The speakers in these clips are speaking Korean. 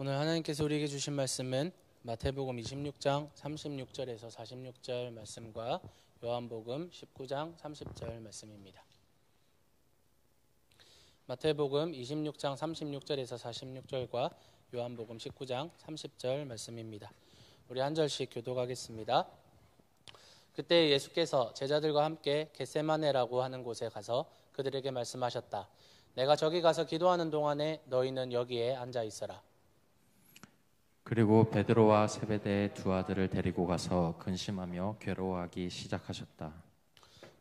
오늘 하나님께서 우리에게 주신 말씀은 마태복음 26장 36절에서 46절 말씀과 요한복음 19장 30절 말씀입니다. 마태복음 26장 36절에서 46절과 요한복음 19장 30절 말씀입니다. 우리 한 절씩 교독하겠습니다. 그때 예수께서 제자들과 함께 겟세마네라고 하는 곳에 가서 그들에게 말씀하셨다. 내가 저기 가서 기도하는 동안에 너희는 여기에 앉아 있어라. 그리고 베드로와 세베대의 두 아들을 데리고 가서 근심하며 괴로워하기 시작하셨다.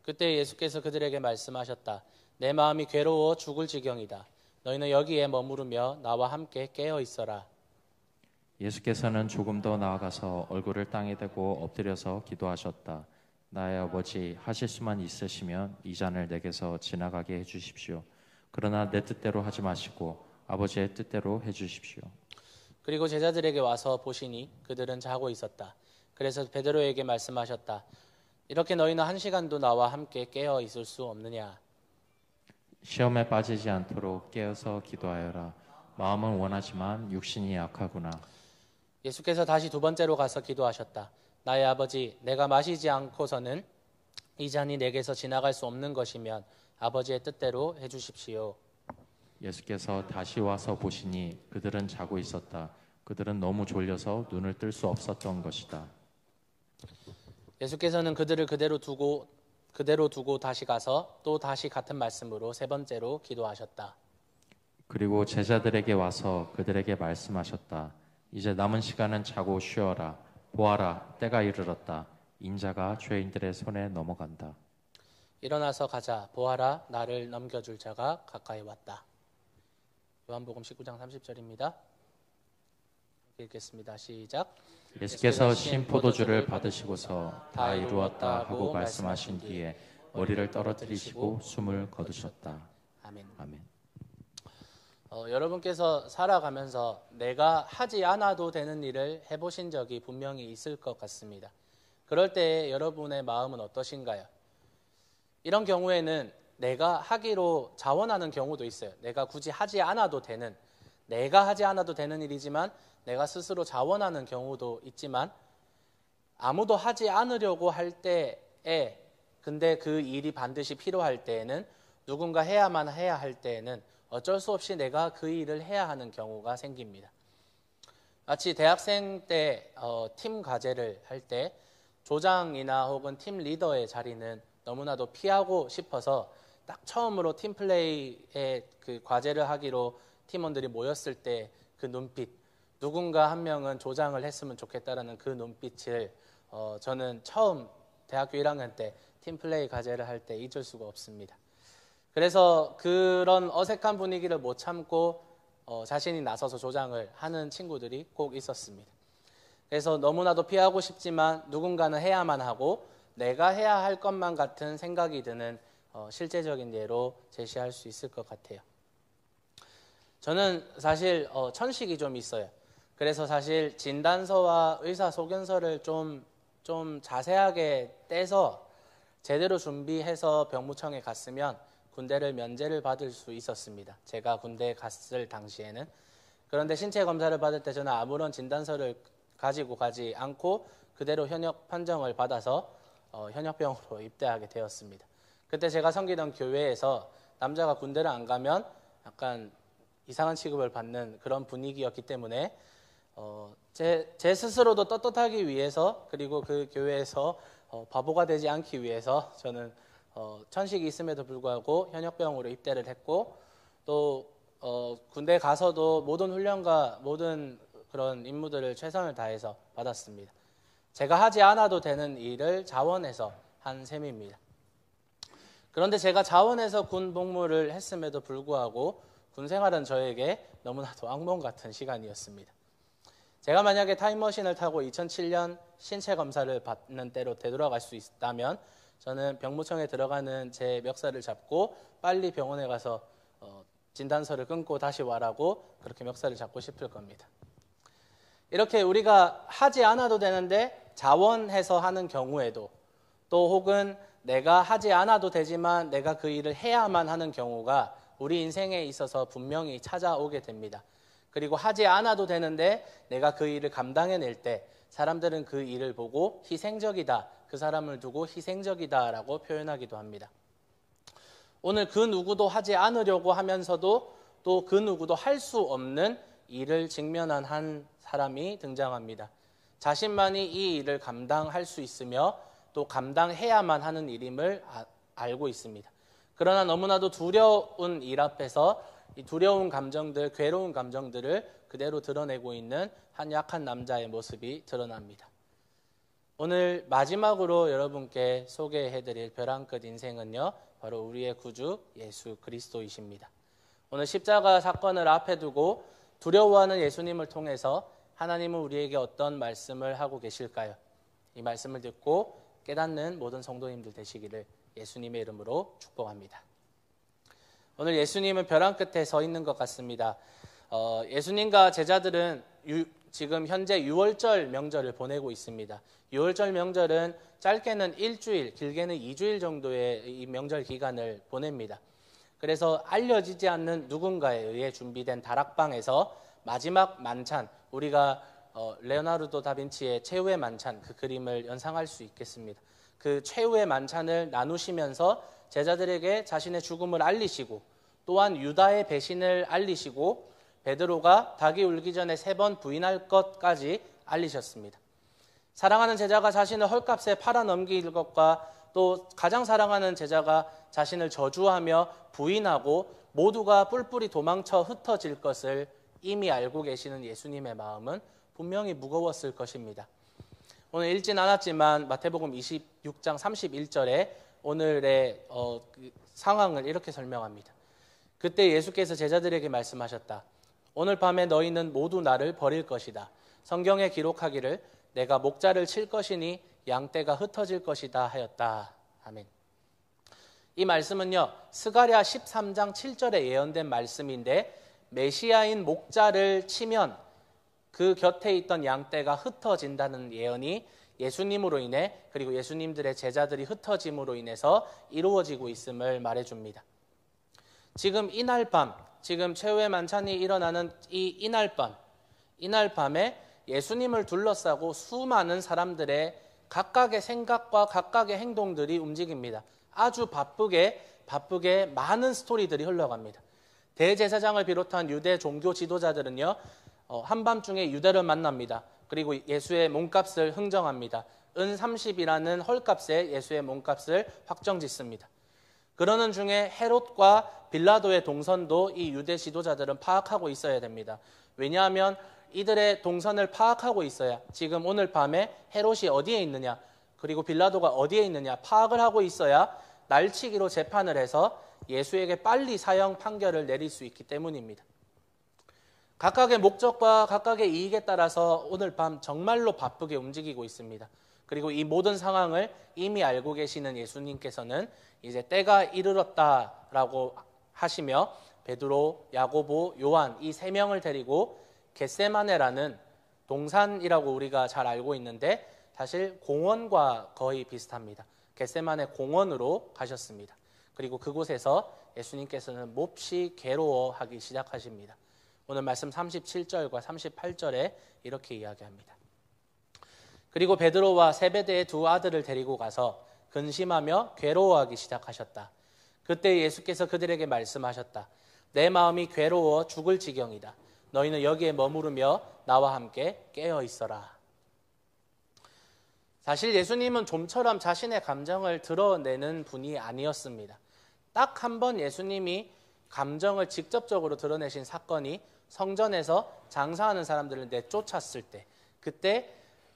그때 예수께서 그들에게 말씀하셨다. 내 마음이 괴로워 죽을 지경이다. 너희는 여기에 머무르며 나와 함께 깨어 있어라. 예수께서는 조금 더 나아가서 얼굴을 땅에 대고 엎드려서 기도하셨다. 나의 아버지, 하실 수만 있으시면 이 잔을 내게서 지나가게 해주십시오. 그러나 내 뜻대로 하지 마시고 아버지의 뜻대로 해주십시오. 그리고 제자들에게 와서 보시니 그들은 자고 있었다. 그래서 베드로에게 말씀하셨다. 이렇게 너희는 1시간도 나와 함께 깨어 있을 수 없느냐? 시험에 빠지지 않도록 깨어서 기도하여라. 마음은 원하지만 육신이 약하구나. 예수께서 다시 두 번째로 가서 기도하셨다. 나의 아버지, 내가 마시지 않고서는 이 잔이 내게서 지나갈 수 없는 것이면 아버지의 뜻대로 해주십시오. 예수께서 다시 와서 보시니 그들은 자고 있었다. 그들은 너무 졸려서 눈을 뜰 수 없었던 것이다. 예수께서는 그들을 그대로 두고 다시 가서 또 다시 같은 말씀으로 세 번째로 기도하셨다. 그리고 제자들에게 와서 그들에게 말씀하셨다. 이제 남은 시간은 자고 쉬어라. 보아라, 때가 이르렀다. 인자가 죄인들의 손에 넘어간다. 일어나서 가자. 보아라, 나를 넘겨줄 자가 가까이 왔다. 요한복음 19장 30절입니다. 읽겠습니다. 시작. 예수께서 신 포도주를 받으시고서 다 이루었다 하고 말씀하신 뒤에 머리를 떨어뜨리시고 숨을 거두셨다. 아멘. 아멘. 여러분께서 살아가면서 내가 하지 않아도 되는 일을 해보신 적이 분명히 있을 것 같습니다. 그럴 때 여러분의 마음은 어떠신가요? 이런 경우에는 내가 하기로 자원하는 경우도 있어요. 내가 굳이 하지 않아도 되는, 내가 하지 않아도 되는 일이지만 내가 스스로 자원하는 경우도 있지만 아무도 하지 않으려고 할 때에 근데 그 일이 반드시 필요할 때에는 누군가 해야만 해야 할 때에는 어쩔 수 없이 내가 그 일을 해야 하는 경우가 생깁니다. 마치 대학생 때 팀 과제를 할 때 조장이나 혹은 팀 리더의 자리는 너무나도 피하고 싶어서 딱 처음으로 팀플레이의 그 과제를 하기로 팀원들이 모였을 때 그 눈빛, 누군가 한 명은 조장을 했으면 좋겠다라는 그 눈빛을 저는 처음 대학교 1학년 때 팀플레이 과제를 할 때 잊을 수가 없습니다. 그래서 그런 어색한 분위기를 못 참고 자신이 나서서 조장을 하는 친구들이 꼭 있었습니다. 그래서 너무나도 피하고 싶지만 누군가는 해야만 하고 내가 해야 할 것만 같은 생각이 드는 실제적인 예로 제시할 수 있을 것 같아요. 저는 사실 천식이 좀 있어요. 그래서 사실 진단서와 의사소견서를 좀 자세하게 떼서 제대로 준비해서 병무청에 갔으면 군대를 면제를 받을 수 있었습니다. 제가 군대에 갔을 당시에는. 그런데 신체 검사를 받을 때 저는 아무런 진단서를 가지고 가지 않고 그대로 현역 판정을 받아서 현역병으로 입대하게 되었습니다. 그때 제가 섬기던 교회에서 남자가 군대를 안 가면 약간 이상한 취급을 받는 그런 분위기였기 때문에 제 스스로도 떳떳하기 위해서 그리고 그 교회에서 바보가 되지 않기 위해서 저는 천식이 있음에도 불구하고 현역병으로 입대를 했고 또 군대 가서도 모든 훈련과 모든 그런 임무들을 최선을 다해서 받았습니다. 제가 하지 않아도 되는 일을 자원해서 한 셈입니다. 그런데 제가 자원해서 군 복무를 했음에도 불구하고 군 생활은 저에게 너무나도 악몽 같은 시간이었습니다. 제가 만약에 타임머신을 타고 2007년 신체 검사를 받는 때로 되돌아갈 수 있다면 저는 병무청에 들어가는 제 멱살을 잡고 빨리 병원에 가서 진단서를 끊고 다시 와라고 그렇게 멱살을 잡고 싶을 겁니다. 이렇게 우리가 하지 않아도 되는데 자원해서 하는 경우에도 또 혹은 내가 하지 않아도 되지만 내가 그 일을 해야만 하는 경우가 우리 인생에 있어서 분명히 찾아오게 됩니다. 그리고 하지 않아도 되는데 내가 그 일을 감당해낼 때 사람들은 그 일을 보고 희생적이다, 그 사람을 두고 희생적이다라고 표현하기도 합니다. 오늘 그 누구도 하지 않으려고 하면서도 또 그 누구도 할 수 없는 일을 직면한 한 사람이 등장합니다. 자신만이 이 일을 감당할 수 있으며 또 감당해야만 하는 일임을 알고 있습니다. 그러나 너무나도 두려운 일 앞에서 이 두려운 감정들, 괴로운 감정들을 그대로 드러내고 있는 한 약한 남자의 모습이 드러납니다. 오늘 마지막으로 여러분께 소개해드릴 벼랑 끝 인생은요, 바로 우리의 구주 예수 그리스도이십니다. 오늘 십자가 사건을 앞에 두고 두려워하는 예수님을 통해서 하나님은 우리에게 어떤 말씀을 하고 계실까요? 이 말씀을 듣고 깨닫는 모든 성도님들 되시기를 예수님의 이름으로 축복합니다. 오늘 예수님은 벼랑 끝에 서 있는 것 같습니다. 예수님과 제자들은 지금 현재 유월절 명절을 보내고 있습니다. 유월절 명절은 짧게는 일주일, 길게는 2주일 정도의 이 명절 기간을 보냅니다. 그래서 알려지지 않는 누군가에 의해 준비된 다락방에서 마지막 만찬, 우리가 레오나르도 다빈치의 최후의 만찬, 그 그림을 연상할 수 있겠습니다. 그 최후의 만찬을 나누시면서 제자들에게 자신의 죽음을 알리시고 또한 유다의 배신을 알리시고 베드로가 닭이 울기 전에 3번 부인할 것까지 알리셨습니다. 사랑하는 제자가 자신을 헐값에 팔아넘길 것과 또 가장 사랑하는 제자가 자신을 저주하며 부인하고 모두가 뿔뿔이 도망쳐 흩어질 것을 이미 알고 계시는 예수님의 마음은 분명히 무거웠을 것입니다. 오늘 읽진 않았지만 마태복음 26장 31절에 오늘의 상황을 이렇게 설명합니다. 그때 예수께서 제자들에게 말씀하셨다. 오늘 밤에 너희는 모두 나를 버릴 것이다. 성경에 기록하기를 내가 목자를 칠 것이니 양떼가 흩어질 것이다 하였다. 아멘. 이 말씀은요, 스가랴 13장 7절에 예언된 말씀인데 메시아인 목자를 치면 그 곁에 있던 양떼가 흩어진다는 예언이 예수님으로 인해 그리고 예수님들의 제자들이 흩어짐으로 인해서 이루어지고 있음을 말해줍니다. 지금 이날 밤, 지금 최후의 만찬이 일어나는 이날 밤에 예수님을 둘러싸고 수많은 사람들의 각각의 생각과 각각의 행동들이 움직입니다. 아주 바쁘게 많은 스토리들이 흘러갑니다. 대제사장을 비롯한 유대 종교 지도자들은요, 한밤중에 유대를 만납니다. 그리고 예수의 몸값을 흥정합니다. 은 30이라는 헐값에 예수의 몸값을 확정짓습니다. 그러는 중에 헤롯과 빌라도의 동선도 이 유대 지도자들은 파악하고 있어야 됩니다. 왜냐하면 이들의 동선을 파악하고 있어야 지금 오늘 밤에 헤롯이 어디에 있느냐 그리고 빌라도가 어디에 있느냐 파악을 하고 있어야 날치기로 재판을 해서 예수에게 빨리 사형 판결을 내릴 수 있기 때문입니다. 각각의 목적과 각각의 이익에 따라서 오늘 밤 정말로 바쁘게 움직이고 있습니다. 그리고 이 모든 상황을 이미 알고 계시는 예수님께서는 이제 때가 이르렀다라고 하시며 베드로, 야고보, 요한 이 3명을 데리고 겟세마네라는 동산이라고 우리가 잘 알고 있는데 사실 공원과 거의 비슷합니다. 겟세마네 공원으로 가셨습니다. 그리고 그곳에서 예수님께서는 몹시 괴로워하기 시작하십니다. 오늘 말씀 37절과 38절에 이렇게 이야기합니다. 그리고 베드로와 세베대의 2 아들을 데리고 가서 근심하며 괴로워하기 시작하셨다. 그때 예수께서 그들에게 말씀하셨다. 내 마음이 괴로워 죽을 지경이다. 너희는 여기에 머무르며 나와 함께 깨어 있어라. 사실 예수님은 좀처럼 자신의 감정을 드러내는 분이 아니었습니다. 딱 한 번 예수님이 감정을 직접적으로 드러내신 사건이 성전에서 장사하는 사람들을 내쫓았을 때, 그때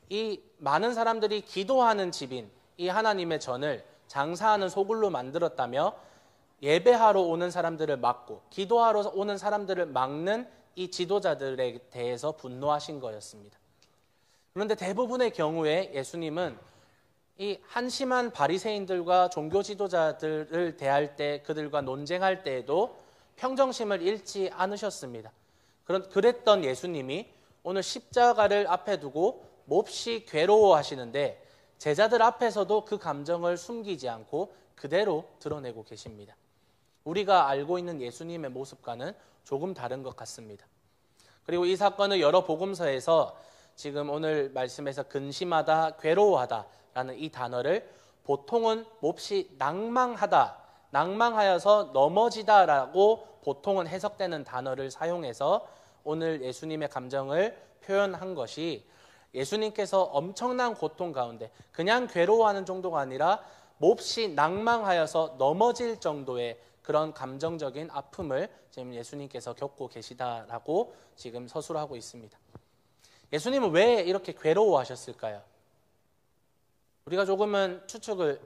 이 많은 사람들이 기도하는 집인 이 하나님의 전을 장사하는 소굴로 만들었다며 예배하러 오는 사람들을 막고 기도하러 오는 사람들을 막는 이 지도자들에 대해서 분노하신 거였습니다. 그런데 대부분의 경우에 예수님은 이 한심한 바리새인들과 종교 지도자들을 대할 때 그들과 논쟁할 때에도 평정심을 잃지 않으셨습니다. 그랬던 예수님이 오늘 십자가를 앞에 두고 몹시 괴로워하시는데 제자들 앞에서도 그 감정을 숨기지 않고 그대로 드러내고 계십니다. 우리가 알고 있는 예수님의 모습과는 조금 다른 것 같습니다. 그리고 이 사건을 여러 복음서에서 지금 오늘 말씀에서 근심하다, 괴로워하다라는 이 단어를 보통은 몹시 낭망하다, 낭망하여서 넘어지다라고 보통은 해석되는 단어를 사용해서 오늘 예수님의 감정을 표현한 것이 예수님께서 엄청난 고통 가운데 그냥 괴로워하는 정도가 아니라 몹시 낭망하여서 넘어질 정도의 그런 감정적인 아픔을 지금 예수님께서 겪고 계시다라고 지금 서술하고 있습니다. 예수님은 왜 이렇게 괴로워하셨을까요? 우리가 조금은 추측을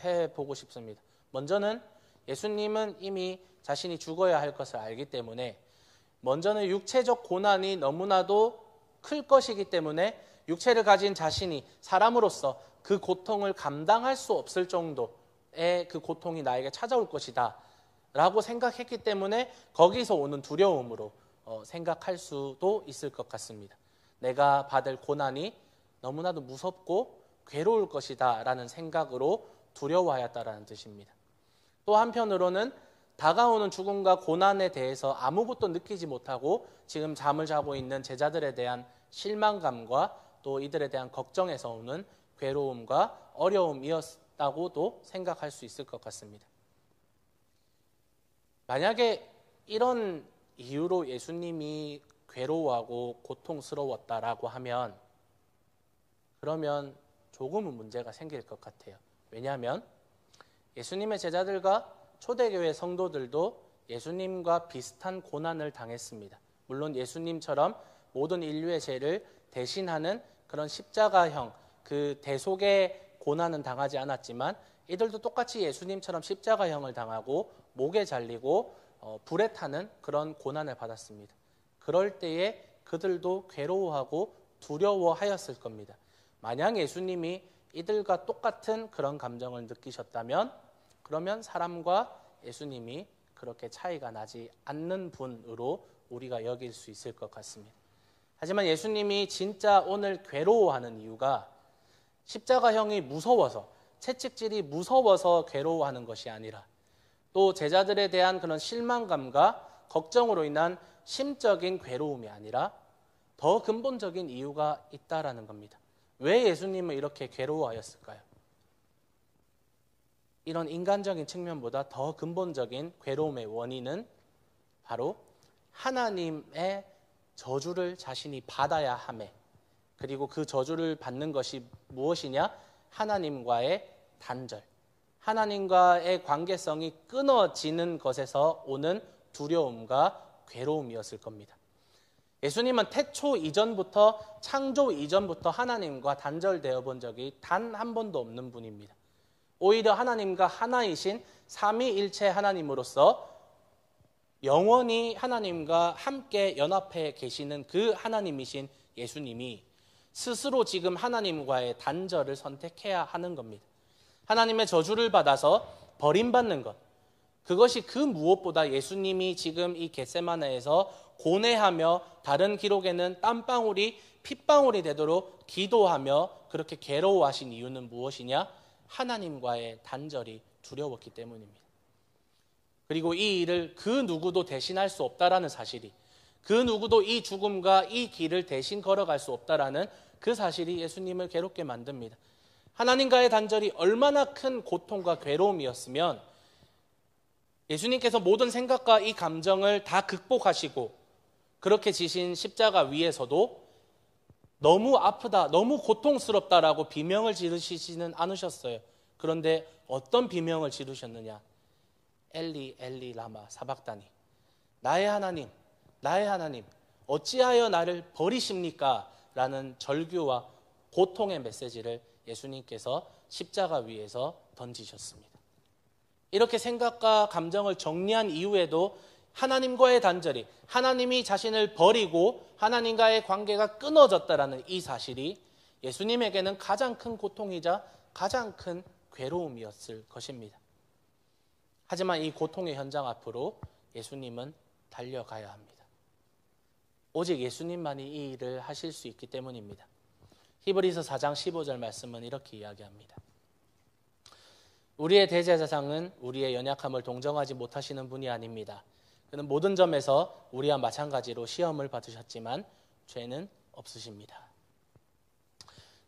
해보고 싶습니다. 먼저는 예수님은 이미 자신이 죽어야 할 것을 알기 때문에 먼저는 육체적 고난이 너무나도 클 것이기 때문에 육체를 가진 자신이 사람으로서 그 고통을 감당할 수 없을 정도의 그 고통이 나에게 찾아올 것이다 라고 생각했기 때문에 거기서 오는 두려움으로 생각할 수도 있을 것 같습니다. 내가 받을 고난이 너무나도 무섭고 괴로울 것이다 라는 생각으로 두려워하였다라는 뜻입니다. 또 한편으로는 다가오는 죽음과 고난에 대해서 아무것도 느끼지 못하고 지금 잠을 자고 있는 제자들에 대한 실망감과 또 이들에 대한 걱정에서 오는 괴로움과 어려움이었다고도 생각할 수 있을 것 같습니다. 만약에 이런 이유로 예수님이 괴로워하고 고통스러웠다라고 하면 그러면 조금은 문제가 생길 것 같아요. 왜냐하면 예수님의 제자들과 초대교회 성도들도 예수님과 비슷한 고난을 당했습니다. 물론 예수님처럼 모든 인류의 죄를 대신하는 그런 십자가형 그 대속의 고난은 당하지 않았지만 이들도 똑같이 예수님처럼 십자가형을 당하고 목에 잘리고 불에 타는 그런 고난을 받았습니다. 그럴 때에 그들도 괴로워하고 두려워하였을 겁니다. 만약 예수님이 이들과 똑같은 그런 감정을 느끼셨다면 그러면 사람과 예수님이 그렇게 차이가 나지 않는 분으로 우리가 여길 수 있을 것 같습니다. 하지만 예수님이 진짜 오늘 괴로워하는 이유가 십자가형이 무서워서 채찍질이 무서워서 괴로워하는 것이 아니라 또 제자들에 대한 그런 실망감과 걱정으로 인한 심적인 괴로움이 아니라 더 근본적인 이유가 있다라는 겁니다. 왜 예수님은 이렇게 괴로워하였을까요? 이런 인간적인 측면보다 더 근본적인 괴로움의 원인은 바로 하나님의 저주를 자신이 받아야 함에 그리고 그 저주를 받는 것이 무엇이냐? 하나님과의 단절, 하나님과의 관계성이 끊어지는 것에서 오는 두려움과 괴로움이었을 겁니다. 예수님은 태초 이전부터 창조 이전부터 하나님과 단절되어 본 적이 단 한 번도 없는 분입니다. 오히려 하나님과 하나이신 삼위일체 하나님으로서 영원히 하나님과 함께 연합해 계시는 그 하나님이신 예수님이 스스로 지금 하나님과의 단절을 선택해야 하는 겁니다. 하나님의 저주를 받아서 버림받는 것, 그것이 그 무엇보다 예수님이 지금 이 겟세마네에서 고뇌하며 다른 기록에는 땀방울이 핏방울이 되도록 기도하며 그렇게 괴로워하신 이유는 무엇이냐? 하나님과의 단절이 두려웠기 때문입니다. 그리고 이 일을 그 누구도 대신할 수 없다라는 사실이, 그 누구도 이 죽음과 이 길을 대신 걸어갈 수 없다라는 그 사실이 예수님을 괴롭게 만듭니다. 하나님과의 단절이 얼마나 큰 고통과 괴로움이었으면 예수님께서 모든 생각과 이 감정을 다 극복하시고 그렇게 지신 십자가 위에서도 너무 아프다, 너무 고통스럽다라고 비명을 지르시지는 않으셨어요. 그런데 어떤 비명을 지르셨느냐? 엘리 엘리 라마 사박다니, 나의 하나님, 나의 하나님, 어찌하여 나를 버리십니까? 라는 절규와 고통의 메시지를 예수님께서 십자가 위에서 던지셨습니다. 이렇게 생각과 감정을 정리한 이후에도 하나님과의 단절이, 하나님이 자신을 버리고 하나님과의 관계가 끊어졌다라는 이 사실이 예수님에게는 가장 큰 고통이자 가장 큰 괴로움이었을 것입니다. 하지만 이 고통의 현장 앞으로 예수님은 달려가야 합니다. 오직 예수님만이 이 일을 하실 수 있기 때문입니다. 히브리서 4장 15절 말씀은 이렇게 이야기합니다. 우리의 대제사장은 우리의 연약함을 동정하지 못하시는 분이 아닙니다. 그는 모든 점에서 우리와 마찬가지로 시험을 받으셨지만 죄는 없으십니다.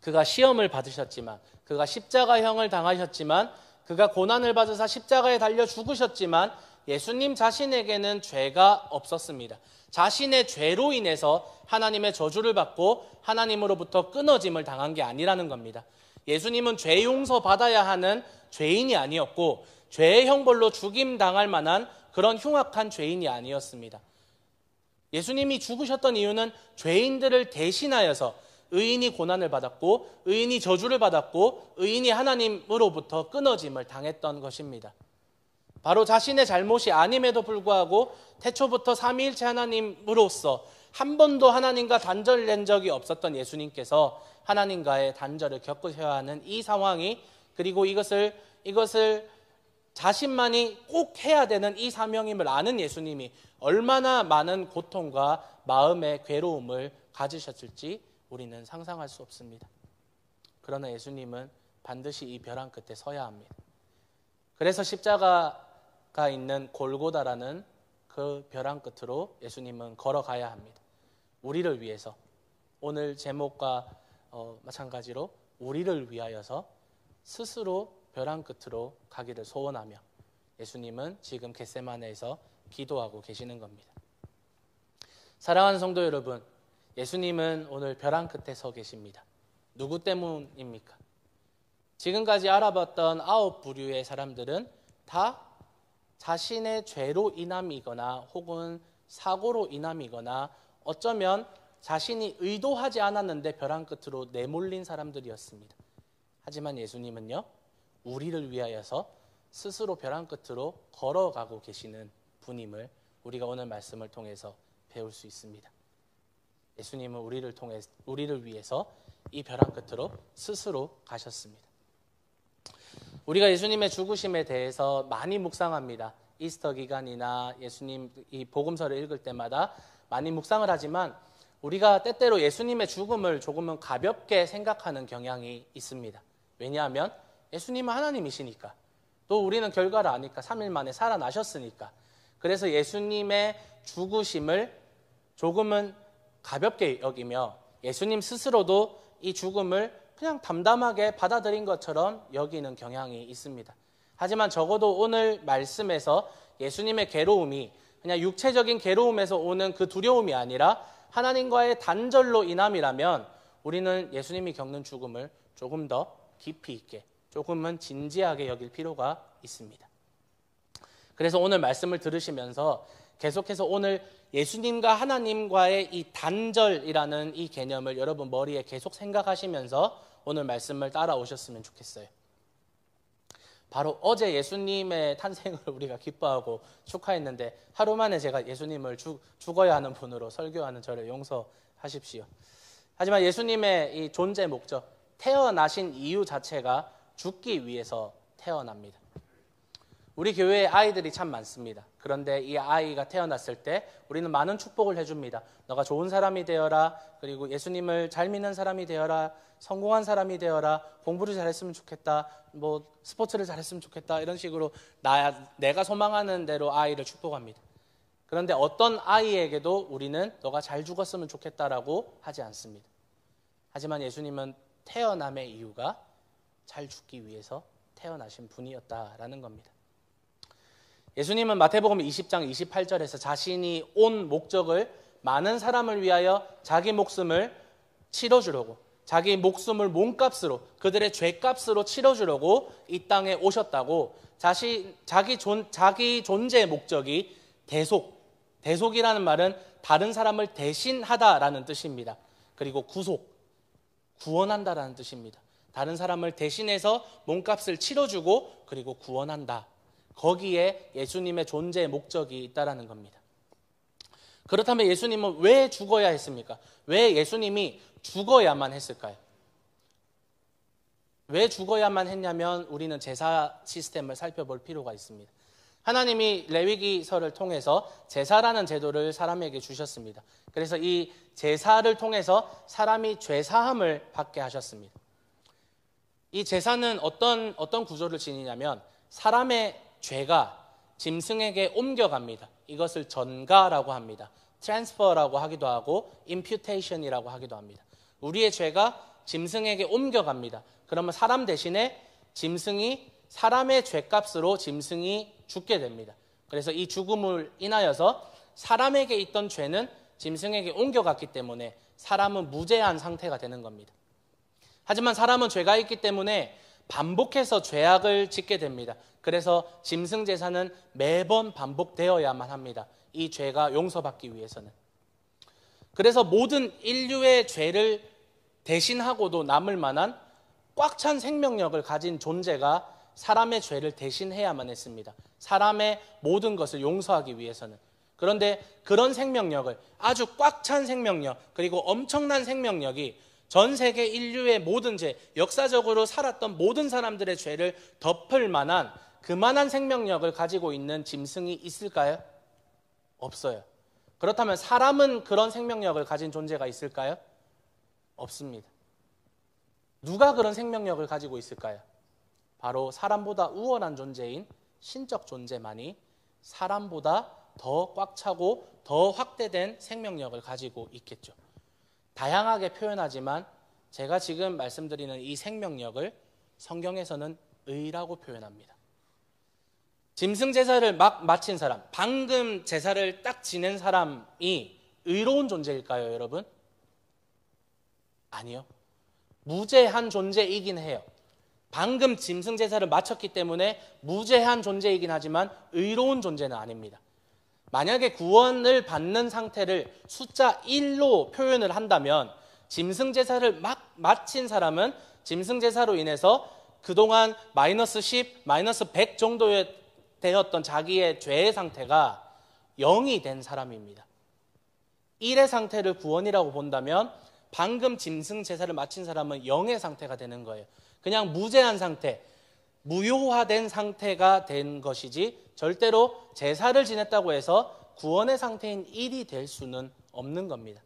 그가 시험을 받으셨지만, 그가 십자가형을 당하셨지만, 그가 고난을 받으사 십자가에 달려 죽으셨지만 예수님 자신에게는 죄가 없었습니다. 자신의 죄로 인해서 하나님의 저주를 받고 하나님으로부터 끊어짐을 당한 게 아니라는 겁니다. 예수님은 죄 용서 받아야 하는 죄인이 아니었고 죄의 형벌로 죽임당할 만한 그런 흉악한 죄인이 아니었습니다. 예수님이 죽으셨던 이유는 죄인들을 대신하여서 의인이 고난을 받았고 의인이 저주를 받았고 의인이 하나님으로부터 끊어짐을 당했던 것입니다. 바로 자신의 잘못이 아님에도 불구하고 태초부터 삼위일체 하나님으로서 한 번도 하나님과 단절된 적이 없었던 예수님께서 하나님과의 단절을 겪으셔야 하는 이 상황이, 그리고 이것을 자신만이 꼭 해야 되는 이 사명임을 아는 예수님이 얼마나 많은 고통과 마음의 괴로움을 가지셨을지 우리는 상상할 수 없습니다. 그러나 예수님은 반드시 이 벼랑 끝에 서야 합니다. 그래서 십자가가 있는 골고다라는 그 벼랑 끝으로 예수님은 걸어가야 합니다. 우리를 위해서, 오늘 제목과 마찬가지로 우리를 위하여서 스스로 벼랑 끝으로 가기를 소원하며 예수님은 지금 겟세마네에서 기도하고 계시는 겁니다. 사랑하는 성도 여러분, 예수님은 오늘 벼랑 끝에 서 계십니다. 누구 때문입니까? 지금까지 알아봤던 9부류의 사람들은 다 자신의 죄로 인함이거나 혹은 사고로 인함이거나 어쩌면 자신이 의도하지 않았는데 벼랑 끝으로 내몰린 사람들이었습니다. 하지만 예수님은요, 우리를 위하여서 스스로 벼랑 끝으로 걸어가고 계시는 분임을 우리가 오늘 말씀을 통해서 배울 수 있습니다. 예수님은 우리를 위해서 이 벼랑 끝으로 스스로 가셨습니다. 우리가 예수님의 죽으심에 대해서 많이 묵상합니다. 이스터 기간이나 예수님 이 복음서를 읽을 때마다 많이 묵상을 하지만 우리가 때때로 예수님의 죽음을 조금은 가볍게 생각하는 경향이 있습니다. 왜냐하면 예수님은 하나님이시니까, 또 우리는 결과를 아니까 3일 만에 살아나셨으니까. 그래서 예수님의 죽으심을 조금은 가볍게 여기며 예수님 스스로도 이 죽음을 그냥 담담하게 받아들인 것처럼 여기는 경향이 있습니다. 하지만 적어도 오늘 말씀에서 예수님의 괴로움이 그냥 육체적인 괴로움에서 오는 그 두려움이 아니라 하나님과의 단절로 인함이라면 우리는 예수님이 겪는 죽음을 조금 더 깊이 있게, 조금은 진지하게 여길 필요가 있습니다. 그래서 오늘 말씀을 들으시면서 계속해서 오늘 예수님과 하나님과의 이 단절이라는 이 개념을 여러분 머리에 계속 생각하시면서 오늘 말씀을 따라오셨으면 좋겠어요. 바로 어제 예수님의 탄생을 우리가 기뻐하고 축하했는데 하루 만에 제가 예수님을 죽어야 하는 분으로 설교하는 저를 용서하십시오. 하지만 예수님의 이 존재 목적, 태어나신 이유 자체가 죽기 위해서 태어납니다. 우리 교회에 아이들이 참 많습니다. 그런데 이 아이가 태어났을 때 우리는 많은 축복을 해줍니다. 너가 좋은 사람이 되어라, 그리고 예수님을 잘 믿는 사람이 되어라, 성공한 사람이 되어라, 공부를 잘했으면 좋겠다, 뭐 스포츠를 잘했으면 좋겠다, 이런 식으로 내가 소망하는 대로 아이를 축복합니다. 그런데 어떤 아이에게도 우리는 너가 잘 죽었으면 좋겠다라고 하지 않습니다. 하지만 예수님은 태어남의 이유가 잘 죽기 위해서 태어나신 분이었다라는 겁니다. 예수님은 마태복음 20장 28절에서 자신이 온 목적을 많은 사람을 위하여 자기 목숨을 치러주려고, 자기 목숨을 몸값으로, 그들의 죄값으로 치러주려고 이 땅에 오셨다고, 자기 존재의 목적이 대속이라는 말은 다른 사람을 대신하다라는 뜻입니다. 그리고 구원한다라는 뜻입니다. 다른 사람을 대신해서 몸값을 치러주고 그리고 구원한다. 거기에 예수님의 존재의 목적이 있다라는 겁니다. 그렇다면 예수님은 왜 죽어야 했습니까? 왜 예수님이 죽어야만 했을까요? 왜 죽어야만 했냐면 우리는 제사 시스템을 살펴볼 필요가 있습니다. 하나님이 레위기서를 통해서 제사라는 제도를 사람에게 주셨습니다. 그래서 이 제사를 통해서 사람이 죄사함을 받게 하셨습니다. 이 제사는 어떤 구조를 지니냐면 사람의 죄가 짐승에게 옮겨갑니다. 이것을 전가라고 합니다. 트랜스퍼라고 하기도 하고 임퓨테이션이라고 하기도 합니다. 우리의 죄가 짐승에게 옮겨갑니다. 그러면 사람 대신에 짐승이 사람의 죄값으로 짐승이 죽게 됩니다. 그래서 이 죽음을 인하여서 사람에게 있던 죄는 짐승에게 옮겨갔기 때문에 사람은 무죄한 상태가 되는 겁니다. 하지만 사람은 죄가 있기 때문에 반복해서 죄악을 짓게 됩니다. 그래서 짐승 제사는 매번 반복되어야만 합니다. 이 죄가 용서받기 위해서는. 그래서 모든 인류의 죄를 대신하고도 남을 만한 꽉 찬 생명력을 가진 존재가 사람의 죄를 대신해야만 했습니다. 사람의 모든 것을 용서하기 위해서는. 그런데 그런 생명력을, 아주 꽉 찬 생명력, 그리고 엄청난 생명력이 전 세계 인류의 모든 죄, 역사적으로 살았던 모든 사람들의 죄를 덮을 만한 그만한 생명력을 가지고 있는 짐승이 있을까요? 없어요. 그렇다면 사람은 그런 생명력을 가진 존재가 있을까요? 없습니다. 누가 그런 생명력을 가지고 있을까요? 바로 사람보다 우월한 존재인 신적 존재만이 사람보다 더 꽉 차고 더 확대된 생명력을 가지고 있겠죠. 다양하게 표현하지만 제가 지금 말씀드리는 이 생명력을 성경에서는 의라고 표현합니다. 짐승 제사를 막 마친 사람, 방금 제사를 딱 지낸 사람이 의로운 존재일까요, 여러분? 아니요. 무죄한 존재이긴 해요. 방금 짐승 제사를 마쳤기 때문에 무죄한 존재이긴 하지만 의로운 존재는 아닙니다. 만약에 구원을 받는 상태를 숫자 1로 표현을 한다면 짐승 제사를 막 마친 사람은 짐승 제사로 인해서 그동안 마이너스 10, 마이너스 100 정도의 되었던 자기의 죄의 상태가 0이 된 사람입니다. 1의 상태를 구원이라고 본다면 방금 짐승 제사를 마친 사람은 0의 상태가 되는 거예요. 그냥 무죄한 상태, 무효화된 상태가 된 것이지 절대로 제사를 지냈다고 해서 구원의 상태인 1이 될 수는 없는 겁니다.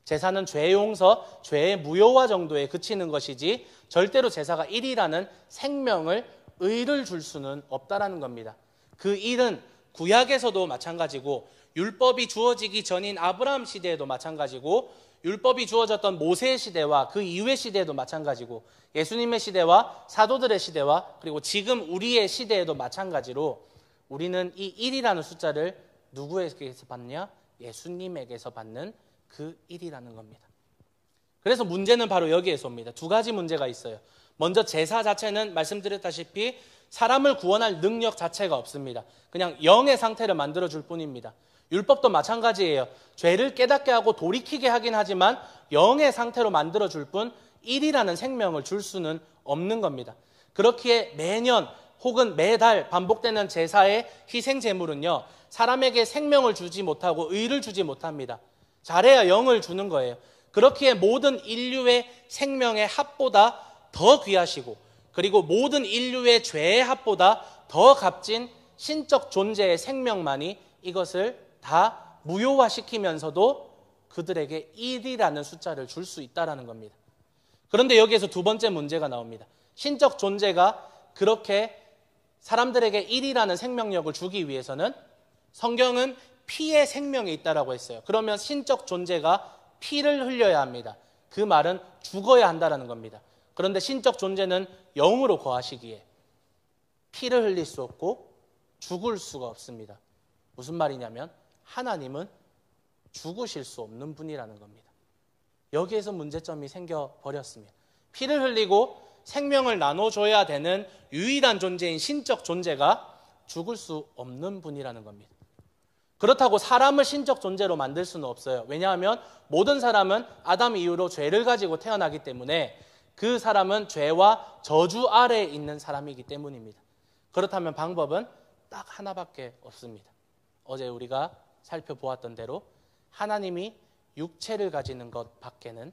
제사는 죄 용서, 죄의 무효화 정도에 그치는 것이지 절대로 제사가 1이라는 생명을, 의를 줄 수는 없다라는 겁니다. 그 1은 구약에서도 마찬가지고 율법이 주어지기 전인 아브라함 시대에도 마찬가지고 율법이 주어졌던 모세의 시대와 그 이후의 시대에도 마찬가지고 예수님의 시대와 사도들의 시대와 그리고 지금 우리의 시대에도 마찬가지로 우리는 이 1이라는 숫자를 누구에게서 받냐? 예수님에게서 받는 그 1이라는 겁니다. 그래서 문제는 바로 여기에서 옵니다. 두 가지 문제가 있어요. 먼저 제사 자체는 말씀드렸다시피 사람을 구원할 능력 자체가 없습니다. 그냥 영의 상태를 만들어줄 뿐입니다. 율법도 마찬가지예요. 죄를 깨닫게 하고 돌이키게 하긴 하지만 영의 상태로 만들어줄 뿐 1이라는 생명을 줄 수는 없는 겁니다. 그렇기에 매년 혹은 매달 반복되는 제사의 희생 제물은요, 사람에게 생명을 주지 못하고 의를 주지 못합니다. 잘해야 영을 주는 거예요. 그렇기에 모든 인류의 생명의 합보다 더 귀하시고 그리고 모든 인류의 죄의 합보다 더 값진 신적 존재의 생명만이 이것을 다 무효화시키면서도 그들에게 1이라는 숫자를 줄 수 있다는 겁니다. 그런데 여기에서 두 번째 문제가 나옵니다. 신적 존재가 그렇게 사람들에게 1이라는 생명력을 주기 위해서는 성경은 피의 생명이 있다라고 했어요. 그러면 신적 존재가 피를 흘려야 합니다. 그 말은 죽어야 한다는 겁니다. 그런데 신적 존재는 영으로 거하시기에 피를 흘릴 수 없고 죽을 수가 없습니다. 무슨 말이냐면 하나님은 죽으실 수 없는 분이라는 겁니다. 여기에서 문제점이 생겨버렸습니다. 피를 흘리고 생명을 나눠줘야 되는 유일한 존재인 신적 존재가 죽을 수 없는 분이라는 겁니다. 그렇다고 사람을 신적 존재로 만들 수는 없어요. 왜냐하면 모든 사람은 아담 이후로 죄를 가지고 태어나기 때문에 그 사람은 죄와 저주 아래에 있는 사람이기 때문입니다. 그렇다면 방법은 딱 하나밖에 없습니다. 어제 우리가 살펴보았던 대로 하나님이 육체를 가지는 것 밖에는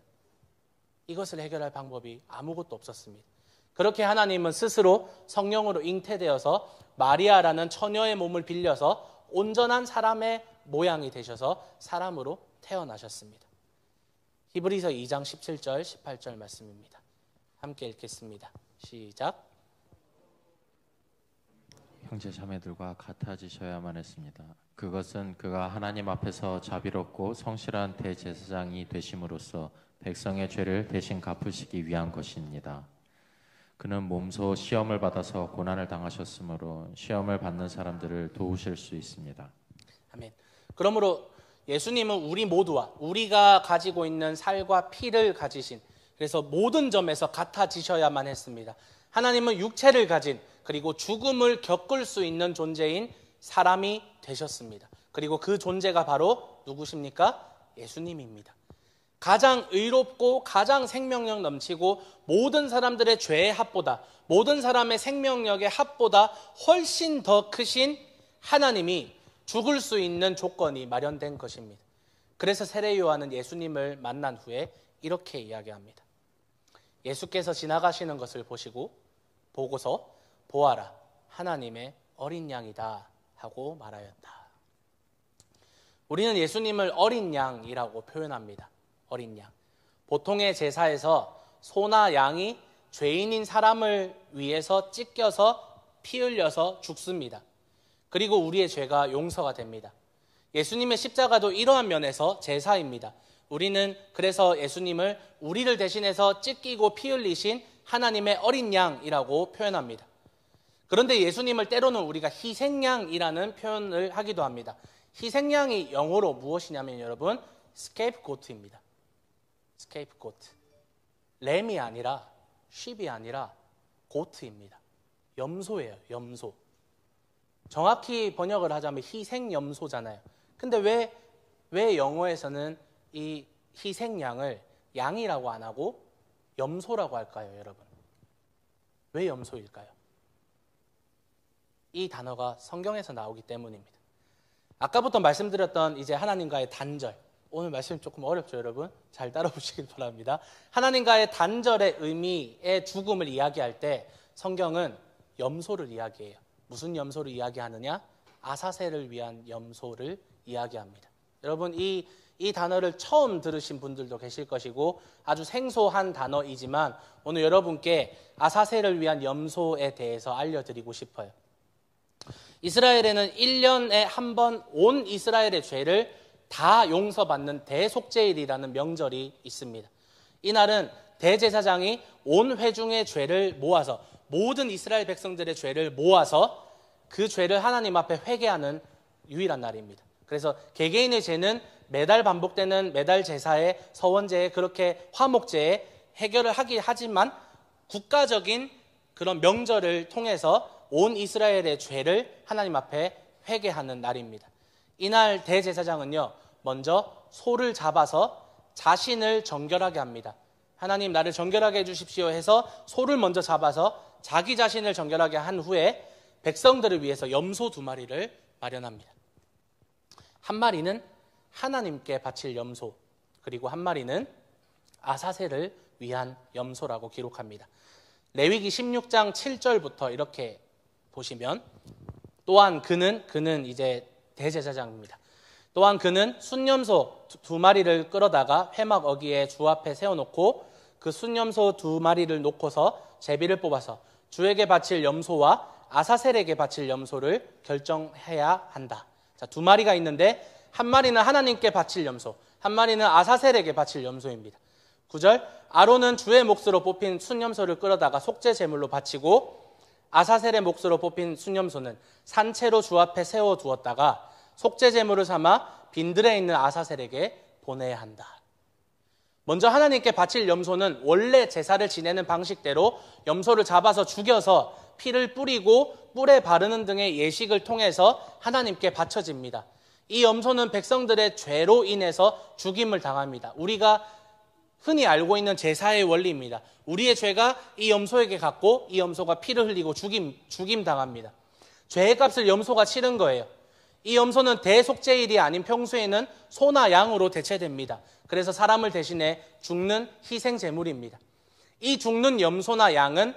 이것을 해결할 방법이 아무것도 없었습니다. 그렇게 하나님은 스스로 성령으로 잉태되어서 마리아라는 처녀의 몸을 빌려서 온전한 사람의 모양이 되셔서 사람으로 태어나셨습니다. 히브리서 2장 17절 18절 말씀입니다. 함께 읽겠습니다. 시작. 형제 자매들과 같아지셔야만 했습니다. 그것은 그가 하나님 앞에서 자비롭고 성실한 대제사장이 되심으로써 백성의 죄를 대신 갚으시기 위한 것입니다. 그는 몸소 시험을 받아서 고난을 당하셨으므로 시험을 받는 사람들을 도우실 수 있습니다. 아멘. 그러므로 예수님은 우리 모두와 우리가 가지고 있는 살과 피를 가지신, 그래서 모든 점에서 같아지셔야만 했습니다. 하나님은 육체를 가진, 그리고 죽음을 겪을 수 있는 존재인 사람이 되셨습니다. 그리고 그 존재가 바로 누구십니까? 예수님입니다. 가장 의롭고 가장 생명력 넘치고 모든 사람들의 죄의 합보다, 모든 사람의 생명력의 합보다 훨씬 더 크신 하나님이 죽을 수 있는 조건이 마련된 것입니다. 그래서 세례 요한은 예수님을 만난 후에 이렇게 이야기합니다. 예수께서 지나가시는 것을 보고서 보아라, 하나님의 어린 양이다 하고 말하였다. 우리는 예수님을 어린 양이라고 표현합니다. 어린 양. 보통의 제사에서 소나 양이 죄인인 사람을 위해서 찢겨서 피 흘려서 죽습니다. 그리고 우리의 죄가 용서가 됩니다. 예수님의 십자가도 이러한 면에서 제사입니다. 우리는 그래서 예수님을 우리를 대신해서 찢기고 피 흘리신 하나님의 어린 양이라고 표현합니다. 그런데 예수님을 때로는 우리가 희생양이라는 표현을 하기도 합니다. 희생양이 영어로 무엇이냐면 여러분, 스케이프고트입니다. 스케이프고트. 램이 아니라 쉽이 아니라 고트입니다. 염소예요. 염소. 정확히 번역을 하자면 희생염소잖아요. 근데 왜 영어에서는 이 희생양을 양이라고 안 하고 염소라고 할까요, 여러분? 왜 염소일까요? 이 단어가 성경에서 나오기 때문입니다. 아까부터 말씀드렸던 이제 하나님과의 단절. 오늘 말씀 조금 어렵죠, 여러분? 잘 따라오시길 바랍니다. 하나님과의 단절의 의미의 죽음을 이야기할 때 성경은 염소를 이야기해요. 무슨 염소를 이야기하느냐? 아사셀을 위한 염소를 이야기합니다. 여러분, 이 단어를 처음 들으신 분들도 계실 것이고 아주 생소한 단어이지만 오늘 여러분께 아사셀을 위한 염소에 대해서 알려드리고 싶어요. 이스라엘에는 1년에 한 번 온 이스라엘의 죄를 다 용서받는 대속죄일이라는 명절이 있습니다. 이날은 대제사장이 온 회중의 죄를 모아서, 모든 이스라엘 백성들의 죄를 모아서 그 죄를 하나님 앞에 회개하는 유일한 날입니다. 그래서 개개인의 죄는 매달 반복되는 매달 제사에, 서원제에, 그렇게 화목제에 해결을 하긴 하지만 국가적인 그런 명절을 통해서 온 이스라엘의 죄를 하나님 앞에 회개하는 날입니다. 이날 대제사장은요, 먼저 소를 잡아서 자신을 정결하게 합니다. 하나님, 나를 정결하게 해주십시오 해서 소를 먼저 잡아서 자기 자신을 정결하게 한 후에 백성들을 위해서 염소 2마리를 마련합니다. 한 마리는 하나님께 바칠 염소, 그리고 한 마리는 아사셀을 위한 염소라고 기록합니다. 레위기 16장 7절부터 이렇게 보시면, 또한 그는 이제 대제사장입니다. 또한 그는 순염소 2마리를 끌어다가 회막 어귀에 주 앞에 세워놓고 그 순염소 2마리를 놓고서 제비를 뽑아서 주에게 바칠 염소와 아사셀에게 바칠 염소를 결정해야 한다. 자, 2마리가 있는데 한 마리는 하나님께 바칠 염소, 한 마리는 아사셀에게 바칠 염소입니다. 9절, 아론은 주의 몫으로 뽑힌 순염소를 끌어다가 속죄 제물로 바치고 아사셀의 몫으로 뽑힌 순염소는 산채로 주 앞에 세워두었다가 속죄 제물을 삼아 빈들에 있는 아사셀에게 보내야 한다. 먼저 하나님께 바칠 염소는 원래 제사를 지내는 방식대로 염소를 잡아서 죽여서 피를 뿌리고 뿔에 바르는 등의 예식을 통해서 하나님께 바쳐집니다. 이 염소는 백성들의 죄로 인해서 죽임을 당합니다. 우리가 흔히 알고 있는 제사의 원리입니다. 우리의 죄가 이 염소에게 갔고 이 염소가 피를 흘리고 죽임 당합니다. 죄의 값을 염소가 치른 거예요. 이 염소는 대속죄일이 아닌 평소에는 소나 양으로 대체됩니다. 그래서 사람을 대신해 죽는 희생 제물입니다. 이 죽는 염소나 양은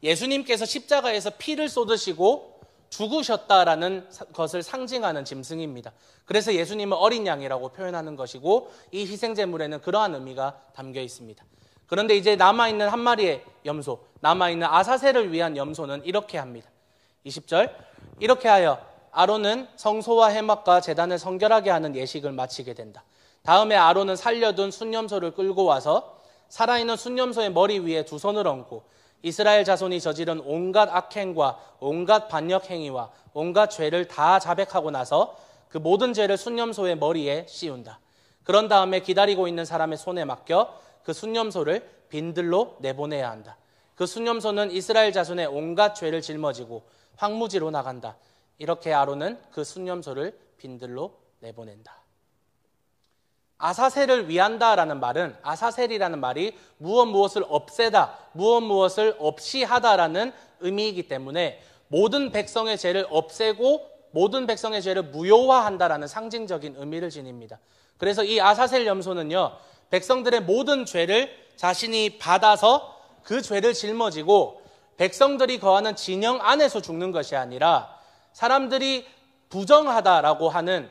예수님께서 십자가에서 피를 쏟으시고 죽으셨다라는 것을 상징하는 짐승입니다. 그래서 예수님은 어린 양이라고 표현하는 것이고 이 희생제물에는 그러한 의미가 담겨 있습니다. 그런데 이제 남아있는 한 마리의 염소, 남아있는 아사셀을 위한 염소는 이렇게 합니다. 20절 이렇게 하여 아론은 성소와 회막과 제단을 성결하게 하는 예식을 마치게 된다. 다음에 아론은 살려둔 순념소를 끌고 와서 살아있는 순념소의 머리 위에 두 손을 얹고 이스라엘 자손이 저지른 온갖 악행과 온갖 반역 행위와 온갖 죄를 다 자백하고 나서 그 모든 죄를 순념소의 머리에 씌운다. 그런 다음에 기다리고 있는 사람의 손에 맡겨 그 순념소를 빈들로 내보내야 한다. 그 순념소는 이스라엘 자손의 온갖 죄를 짊어지고 황무지로 나간다. 이렇게 아론은 그 순념소를 빈들로 내보낸다. 아사셀을 위한다라는 말은, 아사셀이라는 말이 무엇을 없애다, 무엇을 없이 하다라는 의미이기 때문에 모든 백성의 죄를 없애고 모든 백성의 죄를 무효화한다라는 상징적인 의미를 지닙니다. 그래서 이 아사셀 염소는요, 백성들의 모든 죄를 자신이 받아서 그 죄를 짊어지고 백성들이 거하는 진영 안에서 죽는 것이 아니라 사람들이 부정하다라고 하는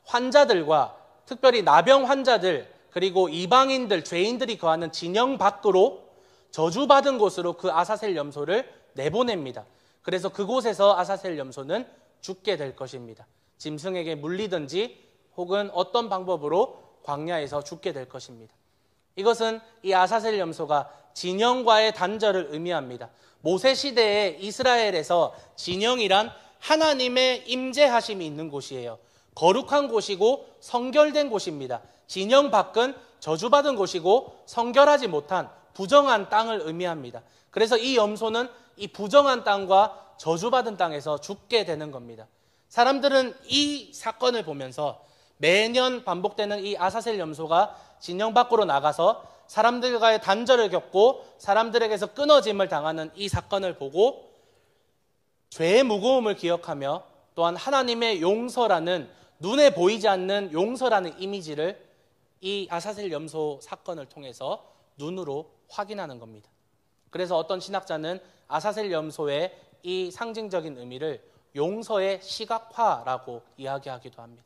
환자들과 특별히 나병 환자들 그리고 이방인들, 죄인들이 거하는 진영 밖으로 저주받은 곳으로 그 아사셀 염소를 내보냅니다. 그래서 그곳에서 아사셀 염소는 죽게 될 것입니다. 짐승에게 물리든지 혹은 어떤 방법으로 광야에서 죽게 될 것입니다. 이것은 이 아사셀 염소가 진영과의 단절을 의미합니다. 모세 시대에 이스라엘에서 진영이란 하나님의 임재하심이 있는 곳이에요. 거룩한 곳이고 성결된 곳입니다. 진영 밖은 저주받은 곳이고 성결하지 못한 부정한 땅을 의미합니다. 그래서 이 염소는 이 부정한 땅과 저주받은 땅에서 죽게 되는 겁니다. 사람들은 이 사건을 보면서 매년 반복되는 이 아사셀 염소가 진영 밖으로 나가서 사람들과의 단절을 겪고 사람들에게서 끊어짐을 당하는 이 사건을 보고 죄의 무거움을 기억하며 또한 하나님의 용서라는, 눈에 보이지 않는 용서라는 이미지를 이 아사셀 염소 사건을 통해서 눈으로 확인하는 겁니다. 그래서 어떤 신학자는 아사셀 염소의 이 상징적인 의미를 용서의 시각화라고 이야기하기도 합니다.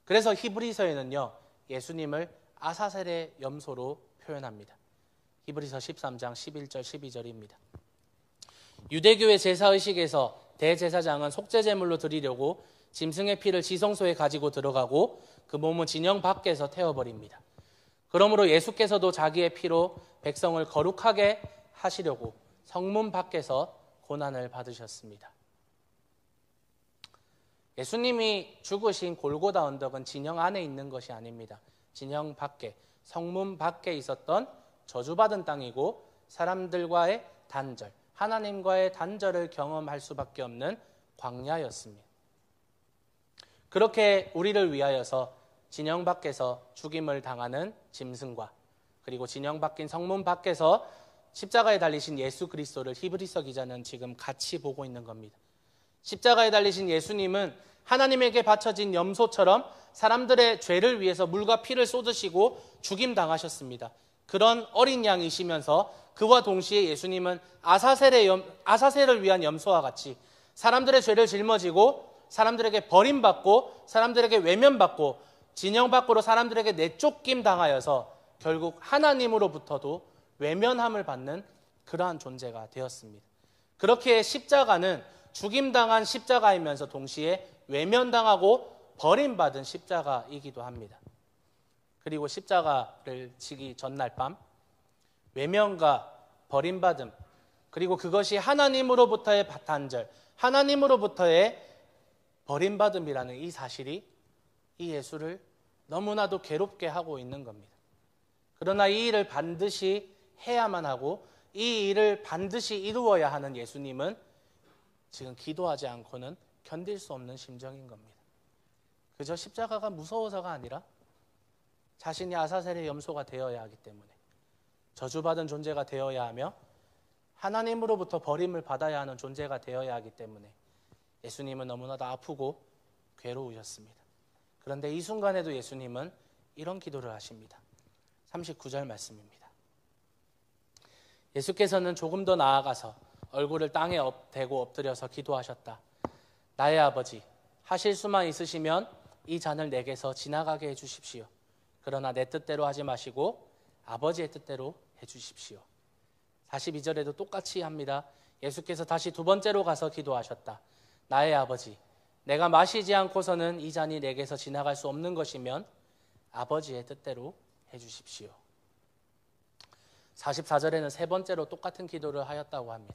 그래서 히브리서에는요, 예수님을 아사셀의 염소로 표현합니다. 히브리서 13장 11절 12절입니다. 유대교의 제사의식에서 대제사장은 속죄제물로 드리려고 짐승의 피를 지성소에 가지고 들어가고 그 몸은 진영 밖에서 태워버립니다. 그러므로 예수께서도 자기의 피로 백성을 거룩하게 하시려고 성문 밖에서 고난을 받으셨습니다. 예수님이 죽으신 골고다 언덕은 진영 안에 있는 것이 아닙니다. 진영 밖에, 성문 밖에 있었던 저주받은 땅이고 사람들과의 단절, 하나님과의 단절을 경험할 수밖에 없는 광야였습니다. 그렇게 우리를 위하여서 진영 밖에서 죽임을 당하는 짐승과 그리고 진영 밖인 성문 밖에서 십자가에 달리신 예수 그리스도를 히브리서 기자는 지금 같이 보고 있는 겁니다. 십자가에 달리신 예수님은 하나님에게 바쳐진 염소처럼 사람들의 죄를 위해서 물과 피를 쏟으시고 죽임당하셨습니다. 그런 어린 양이시면서 그와 동시에 예수님은 아사셀을 위한 염소와 같이 사람들의 죄를 짊어지고 사람들에게 버림받고 사람들에게 외면받고 진영 밖으로 사람들에게 내쫓김 당하여서 결국 하나님으로부터도 외면함을 받는 그러한 존재가 되었습니다. 그렇게 십자가는 죽임당한 십자가이면서 동시에 외면당하고 버림받은 십자가이기도 합니다. 그리고 십자가를 지기 전날 밤 외면과 버림받음 그리고 그것이 하나님으로부터의 단절, 하나님으로부터의 버림받음이라는 이 사실이 이 예수를 너무나도 괴롭게 하고 있는 겁니다. 그러나 이 일을 반드시 해야만 하고 이 일을 반드시 이루어야 하는 예수님은 지금 기도하지 않고는 견딜 수 없는 심정인 겁니다. 그저 십자가가 무서워서가 아니라 자신이 아사셀의 염소가 되어야 하기 때문에 저주받은 존재가 되어야 하며 하나님으로부터 버림을 받아야 하는 존재가 되어야 하기 때문에 예수님은 너무나도 아프고 괴로우셨습니다. 그런데 이 순간에도 예수님은 이런 기도를 하십니다. 39절 말씀입니다. 예수께서는 조금 더 나아가서 얼굴을 땅에 대고 엎드려서 기도하셨다. 나의 아버지, 하실 수만 있으시면 이 잔을 내게서 지나가게 해주십시오. 그러나 내 뜻대로 하지 마시고 아버지의 뜻대로 해주십시오. 42절에도 똑같이 합니다. 예수께서 다시 두 번째로 가서 기도하셨다. 나의 아버지, 내가 마시지 않고서는 이 잔이 내게서 지나갈 수 없는 것이면 아버지의 뜻대로 해주십시오. 44절에는 세 번째로 똑같은 기도를 하였다고 합니다.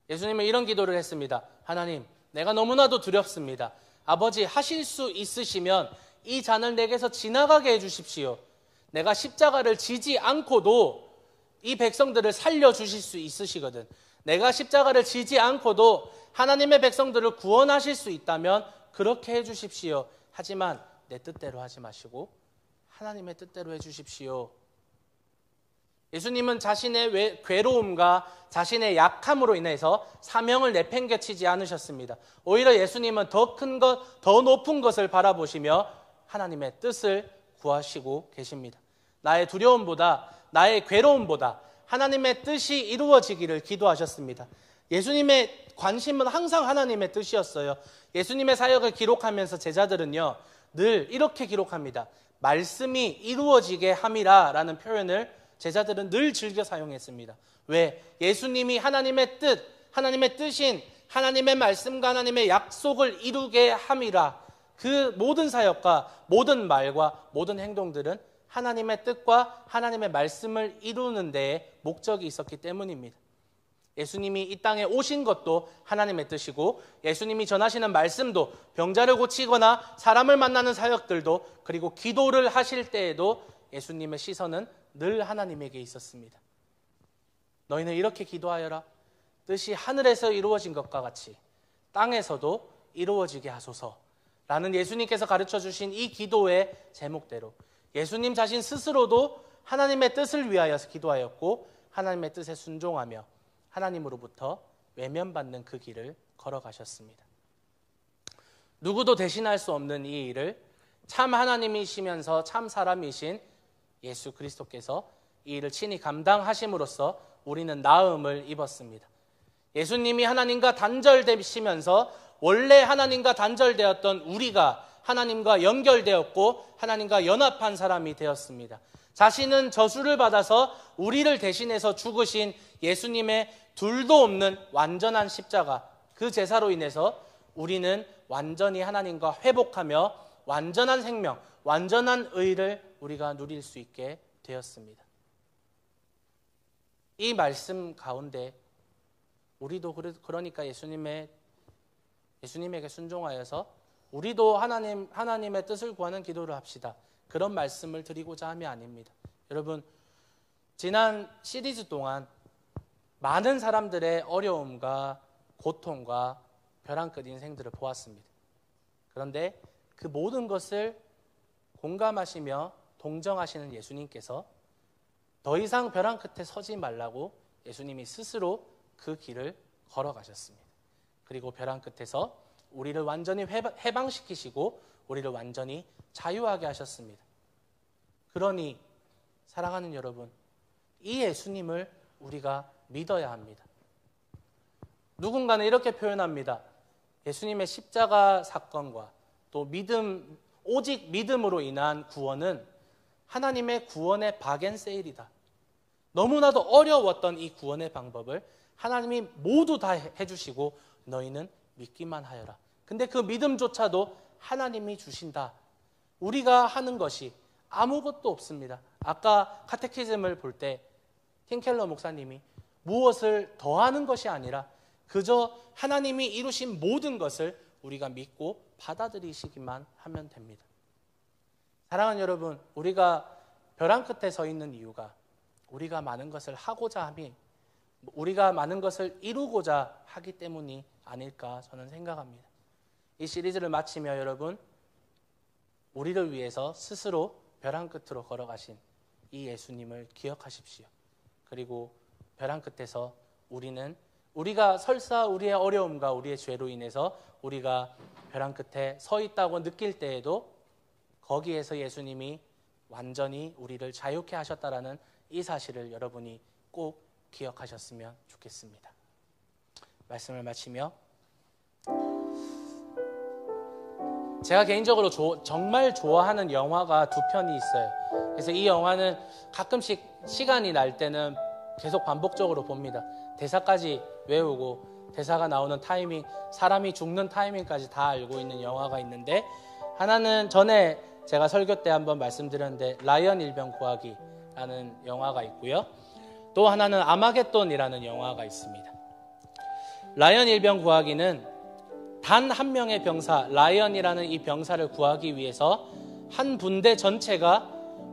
예수님은 이런 기도를 했습니다. 하나님, 내가 너무나도 두렵습니다. 아버지, 하실 수 있으시면 이 잔을 내게서 지나가게 해주십시오. 내가 십자가를 지지 않고도 이 백성들을 살려주실 수 있으시거든. 내가 십자가를 지지 않고도 하나님의 백성들을 구원하실 수 있다면 그렇게 해주십시오. 하지만 내 뜻대로 하지 마시고 하나님의 뜻대로 해주십시오. 예수님은 자신의 괴로움과 자신의 약함으로 인해서 사명을 내팽개치지 않으셨습니다. 오히려 예수님은 더 큰 것, 더 높은 것을 바라보시며 하나님의 뜻을 구하시고 계십니다. 나의 두려움보다, 나의 괴로움보다 하나님의 뜻이 이루어지기를 기도하셨습니다. 예수님의 관심은 항상 하나님의 뜻이었어요. 예수님의 사역을 기록하면서 제자들은요, 늘 이렇게 기록합니다. 말씀이 이루어지게 함이라 라는 표현을 제자들은 늘 즐겨 사용했습니다. 왜? 예수님이 하나님의 뜻, 하나님의 뜻인 하나님의 말씀과 하나님의 약속을 이루게 함이라. 그 모든 사역과 모든 말과 모든 행동들은 하나님의 뜻과 하나님의 말씀을 이루는 데에 목적이 있었기 때문입니다. 예수님이 이 땅에 오신 것도 하나님의 뜻이고, 예수님이 전하시는 말씀도, 병자를 고치거나 사람을 만나는 사역들도, 그리고 기도를 하실 때에도 예수님의 시선은 늘 하나님에게 있었습니다. 너희는 이렇게 기도하여라. 뜻이 하늘에서 이루어진 것과 같이 땅에서도 이루어지게 하소서 라는 예수님께서 가르쳐 주신 이 기도의 제목대로 예수님 자신 스스로도 하나님의 뜻을 위하여서 기도하였고, 하나님의 뜻에 순종하며 하나님으로부터 외면받는 그 길을 걸어가셨습니다. 누구도 대신할 수 없는 이 일을 참 하나님이시면서 참 사람이신 예수 그리스도께서 이 일을 친히 감당하심으로써 우리는 나음을 입었습니다. 예수님이 하나님과 단절되시면서 원래 하나님과 단절되었던 우리가 하나님과 연결되었고 하나님과 연합한 사람이 되었습니다. 자신은 저주를 받아서 우리를 대신해서 죽으신 예수님의 둘도 없는 완전한 십자가, 그 제사로 인해서 우리는 완전히 하나님과 회복하며 완전한 생명, 완전한 의를 우리가 누릴 수 있게 되었습니다. 이 말씀 가운데 우리도 그러니까 예수님에게 순종하여서 우리도 하나님의 뜻을 구하는 기도를 합시다. 그런 말씀을 드리고자 함이 아닙니다. 여러분, 지난 시리즈 동안 많은 사람들의 어려움과 고통과 벼랑 끝 인생들을 보았습니다. 그런데 그 모든 것을 공감하시며 동정하시는 예수님께서 더 이상 벼랑 끝에 서지 말라고 예수님이 스스로 그 길을 걸어가셨습니다. 그리고 벼랑 끝에서 우리를 완전히 해방시키시고 우리를 완전히 자유하게 하셨습니다. 그러니 사랑하는 여러분, 이 예수님을 우리가 믿어야 합니다. 누군가는 이렇게 표현합니다. 예수님의 십자가 사건과 또 오직 믿음으로 인한 구원은 하나님의 구원의 박앤세일이다. 너무나도 어려웠던 이 구원의 방법을 하나님이 모두 다 해주시고 너희는 믿기만 하여라. 근데 그 믿음조차도 하나님이 주신다. 우리가 하는 것이 아무것도 없습니다. 아까 카테키즘을 볼 때 팀켈러 목사님이 무엇을 더하는 것이 아니라 그저 하나님이 이루신 모든 것을 우리가 믿고 받아들이시기만 하면 됩니다. 사랑하는 여러분, 우리가 벼랑 끝에 서 있는 이유가 우리가 많은 것을 하고자 함이, 우리가 많은 것을 이루고자 하기 때문이 아닐까 저는 생각합니다. 이 시리즈를 마치며 여러분, 우리를 위해서 스스로 벼랑 끝으로 걸어가신 이 예수님을 기억하십시오. 그리고 벼랑 끝에서 우리가 설사 우리의 어려움과 우리의 죄로 인해서 우리가 벼랑 끝에 서 있다고 느낄 때에도 거기에서 예수님이 완전히 우리를 자유케 하셨다라는 이 사실을 여러분이 꼭 기억하셨으면 좋겠습니다. 말씀을 마치며 제가 개인적으로 정말 좋아하는 영화가 두 편이 있어요. 그래서 이 영화는 가끔씩 시간이 날 때는 계속 반복적으로 봅니다. 대사까지 외우고 대사가 나오는 타이밍, 사람이 죽는 타이밍까지 다 알고 있는 영화가 있는데, 하나는 전에 제가 설교 때 한번 말씀드렸는데 라이언 일병 구하기라는 영화가 있고요. 또 하나는 아마겟돈이라는 영화가 있습니다. 라이언 일병 구하기는 단 한 명의 병사, 라이언이라는 이 병사를 구하기 위해서 한 분대 전체가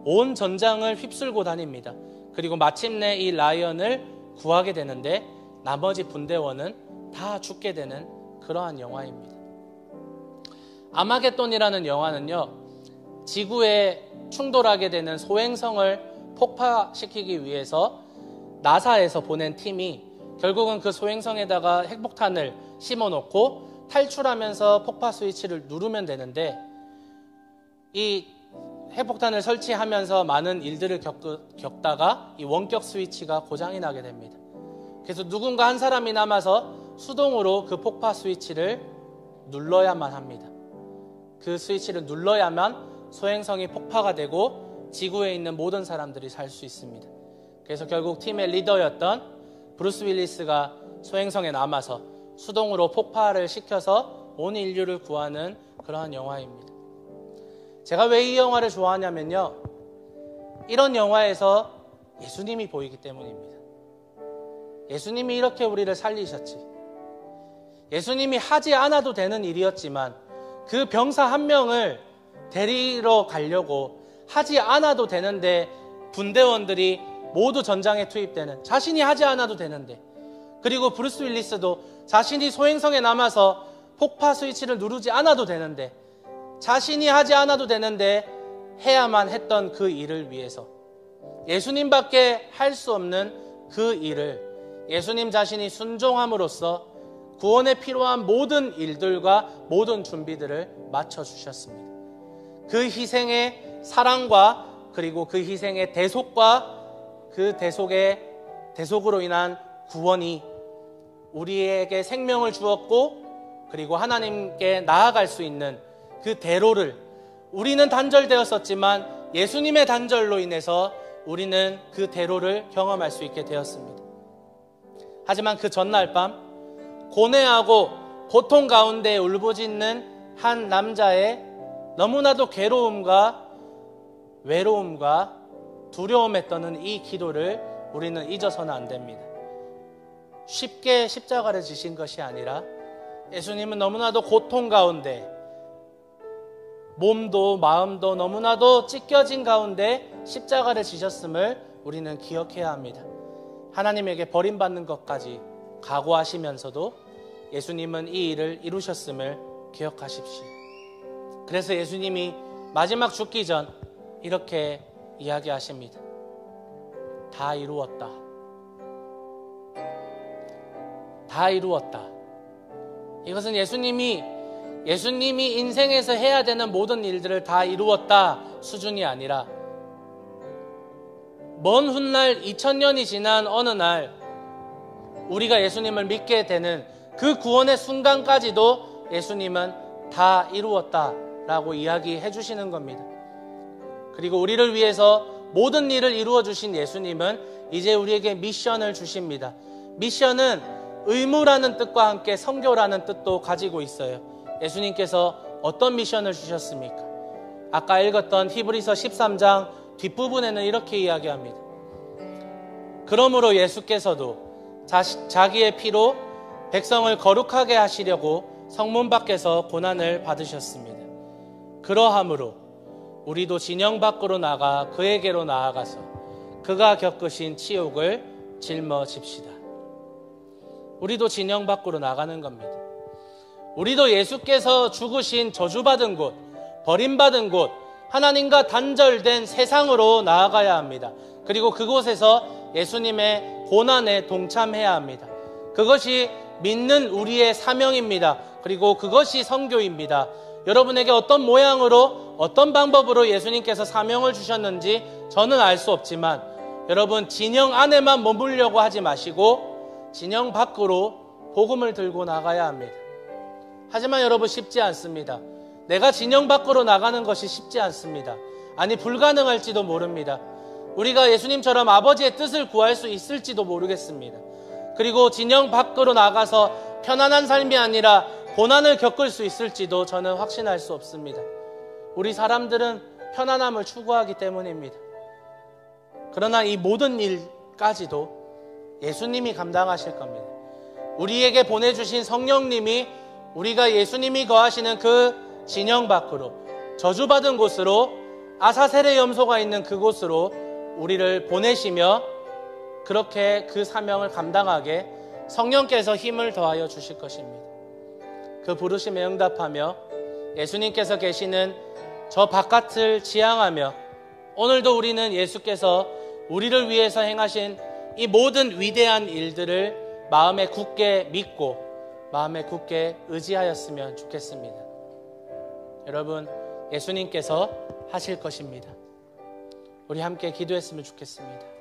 온 전장을 휩쓸고 다닙니다. 그리고 마침내 이 라이언을 구하게 되는데 나머지 분대원은 다 죽게 되는 그러한 영화입니다. 아마겟돈이라는 영화는요, 지구에 충돌하게 되는 소행성을 폭파시키기 위해서 나사에서 보낸 팀이 결국은 그 소행성에다가 핵폭탄을 심어놓고 탈출하면서 폭파 스위치를 누르면 되는데, 이 핵폭탄을 설치하면서 많은 일들을 겪다가 이 원격 스위치가 고장이 나게 됩니다. 그래서 누군가 한 사람이 남아서 수동으로 그 폭파 스위치를 눌러야만 합니다. 그 스위치를 눌러야만 소행성이 폭파가 되고 지구에 있는 모든 사람들이 살 수 있습니다. 그래서 결국 팀의 리더였던 브루스 윌리스가 소행성에 남아서 수동으로 폭파를 시켜서 온 인류를 구하는 그러한 영화입니다. 제가 왜 이 영화를 좋아하냐면요, 이런 영화에서 예수님이 보이기 때문입니다. 예수님이 이렇게 우리를 살리셨지. 예수님이 하지 않아도 되는 일이었지만 그 병사 한 명을 데리러 가려고 하지 않아도 되는데 분대원들이 모두 전장에 투입되는, 자신이 하지 않아도 되는데, 그리고 브루스 윌리스도 자신이 소행성에 남아서 폭파 스위치를 누르지 않아도 되는데, 자신이 하지 않아도 되는데 해야만 했던 그 일을 위해서, 예수님밖에 할 수 없는 그 일을 예수님 자신이 순종함으로써 구원에 필요한 모든 일들과 모든 준비들을 맞춰주셨습니다. 그 희생의 사랑과 그리고 그 희생의 대속과 그 대속으로 인한 구원이 우리에게 생명을 주었고, 그리고 하나님께 나아갈 수 있는 그 대로를, 우리는 단절되었었지만 예수님의 단절로 인해서 우리는 그 대로를 경험할 수 있게 되었습니다. 하지만 그 전날 밤 고뇌하고 고통 가운데 울부짖는 한 남자의 너무나도 괴로움과 외로움과 두려움에 떠는 이 기도를 우리는 잊어서는 안 됩니다. 쉽게 십자가를 지신 것이 아니라 예수님은 너무나도 고통 가운데, 몸도 마음도 너무나도 찢겨진 가운데 십자가를 지셨음을 우리는 기억해야 합니다. 하나님에게 버림받는 것까지 각오하시면서도 예수님은 이 일을 이루셨음을 기억하십시오. 그래서 예수님이 마지막 죽기 전 이렇게 이야기하십니다. 다 이루었다. 다 이루었다. 이것은 예수님이 인생에서 해야 되는 모든 일들을 다 이루었다 수준이 아니라, 먼 훗날 2000년이 지난 어느 날 우리가 예수님을 믿게 되는 그 구원의 순간까지도 예수님은 다 이루었다라고 이야기해 주시는 겁니다. 그리고 우리를 위해서 모든 일을 이루어 주신 예수님은 이제 우리에게 미션을 주십니다. 미션은 의무라는 뜻과 함께 선교라는 뜻도 가지고 있어요. 예수님께서 어떤 미션을 주셨습니까? 아까 읽었던 히브리서 13장 뒷부분에는 이렇게 이야기합니다. 그러므로 예수께서도 자기의 피로 백성을 거룩하게 하시려고 성문 밖에서 고난을 받으셨습니다. 그러함으로 우리도 진영 밖으로 나가 그에게로 나아가서 그가 겪으신 치욕을 짊어집시다. 우리도 진영 밖으로 나가는 겁니다. 우리도 예수께서 죽으신 저주받은 곳, 버림받은 곳, 하나님과 단절된 세상으로 나아가야 합니다. 그리고 그곳에서 예수님의 고난에 동참해야 합니다. 그것이 믿는 우리의 사명입니다. 그리고 그것이 선교입니다. 여러분에게 어떤 모양으로, 어떤 방법으로 예수님께서 사명을 주셨는지 저는 알 수 없지만, 여러분 진영 안에만 머물려고 하지 마시고 진영 밖으로 복음을 들고 나가야 합니다. 하지만 여러분, 쉽지 않습니다. 내가 진영 밖으로 나가는 것이 쉽지 않습니다. 아니, 불가능할지도 모릅니다. 우리가 예수님처럼 아버지의 뜻을 구할 수 있을지도 모르겠습니다. 그리고 진영 밖으로 나가서 편안한 삶이 아니라 고난을 겪을 수 있을지도 저는 확신할 수 없습니다. 우리 사람들은 편안함을 추구하기 때문입니다. 그러나 이 모든 일까지도 예수님이 감당하실 겁니다. 우리에게 보내주신 성령님이 우리가 예수님이 거하시는 그 진영 밖으로, 저주받은 곳으로, 아사셀의 염소가 있는 그곳으로 우리를 보내시며 그렇게 그 사명을 감당하게 성령께서 힘을 더하여 주실 것입니다. 그 부르심에 응답하며 예수님께서 계시는 저 바깥을 지향하며 오늘도 우리는 예수께서 우리를 위해서 행하신 이 모든 위대한 일들을 마음에 굳게 믿고 마음에 굳게 의지하였으면 좋겠습니다. 여러분, 예수님께서 하실 것입니다. 우리 함께 기도했으면 좋겠습니다.